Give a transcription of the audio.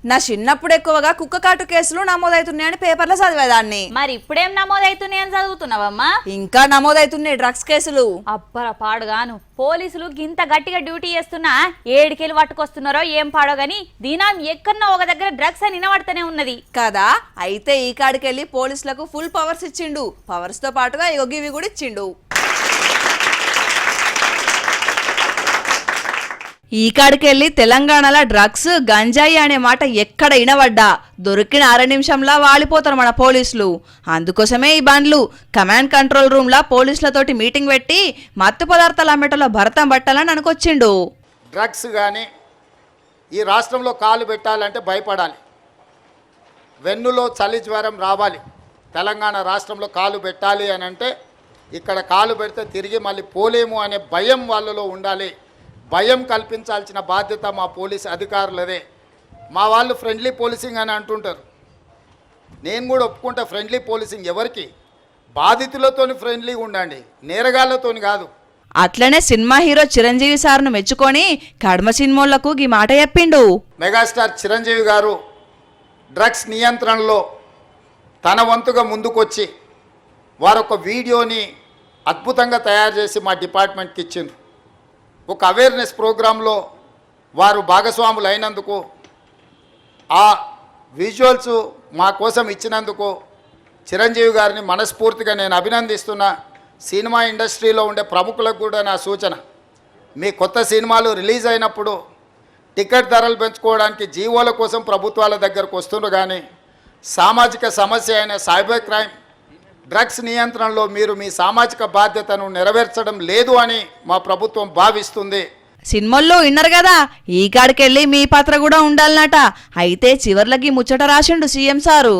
నా చిన్నప్పుడు ఎక్కువగా కుక్క కాటు కేసులు నమోదవుతున్నాయని పేపర్లో చదివేదాన్ని. మరి ఇప్పుడేం నమోదవుతున్నాయని చదువుతున్నావమ్మా? ఇంకా నమోదవుతున్నాయి డ్రగ్స్ కేసులు. అబ్బర పాడుగాను, పోలీసులు గింత గట్టిగా డ్యూటీ చేస్తున్నా ఏడికెళ్ళి పట్టుకొస్తున్నారో ఏం పాడో గాని దీనాం ఎక్కడో ఒక దగ్గర డ్రగ్స్ అని వినబడుతూనే ఉన్నది కదా. అయితే ఈ కాడికెళ్ళి పోలీసులకు ఫుల్ పవర్స్ ఇచ్చిండు. పవర్స్ తో పాటుగా ఇవి కూడా ఇచ్చిండు. ఈ కాడికెళ్ళి తెలంగాణలో డ్రగ్స్ గంజాయి అనే మాట ఎక్కడ వినబడ్డా దొరికిన 6 నిమిషంలా వాలిపోతారు మన పోలీసులు. అందుకోసమే ఈ బండ్లు కమాండ్ కంట్రోల్ రూమ్ లా పోలీసులతోటి మీటింగ్ పెట్టి మత్తు పదార్థాల అమ్మటంలో భరతం పట్టాలని అనుకొచ్చిండు. డ్రగ్స్ కానీ ఈ రాష్ట్రంలో కాలు పెట్టాలంటే భయపడాలి. వెన్నులో చలి జ్వరం రావాలి. తెలంగాణ రాష్ట్రంలో కాలు పెట్టాలి అని అంటే ఇక్కడ కాలు పెడితే తిరిగి మళ్ళీ పోలేము అనే భయం వాళ్ళలో ఉండాలి. భయం కల్పించాల్సిన బాధ్యత మా పోలీస్ అధికారులదే. మా వాళ్ళు ఫ్రెండ్లీ పోలీసింగ్ అని అంటుంటారు. నేను కూడా ఒప్పుకుంటా ఫ్రెండ్లీ పోలీసింగ్. ఎవరికి? బాధితులతోని ఫ్రెండ్లీగా ఉండండి, నేరగాళ్లతోని కాదు. అట్లనే సినిమా హీరో చిరంజీవి సార్ను మెచ్చుకొని కడమ సినిమాలకు ఈ మాట చెప్పిండు. మెగాస్టార్ చిరంజీవి గారు డ్రగ్స్ నియంత్రణలో తన వంతుగా ముందుకొచ్చి వారొక వీడియోని అద్భుతంగా తయారు చేసి మా డిపార్ట్మెంట్కి ఇచ్చిండ్రు. ఒక అవేర్నెస్ ప్రోగ్రాంలో వారు భాగస్వాములు అయినందుకు, ఆ విజువల్స్ మా కోసం ఇచ్చినందుకు చిరంజీవి గారిని మనస్ఫూర్తిగా నేను అభినందిస్తున్నా. సినిమా ఇండస్ట్రీలో ఉండే ప్రముఖులకు కూడా నా సూచన, మీ కొత్త సినిమాలు రిలీజ్ అయినప్పుడు టికెట్ ధరలు పెంచుకోవడానికి జీవోల కోసం ప్రభుత్వాల దగ్గరకు వస్తున్నారు. కానీ సామాజిక సమస్య అయిన సైబర్ క్రైమ్, డ్రగ్స్ నియంత్రణలో మీరు మీ సామాజిక బాధ్యతను నెరవేర్చడం లేదు అని మా ప్రభుత్వం భావిస్తుంది. సినిమాల్లో విన్నారు కదా, ఈ కాడికెళ్ళి మీ పాత్ర కూడా ఉండాలన్నట. అయితే చివర్లకి ముచ్చట రాసిండు సీఎం సారు.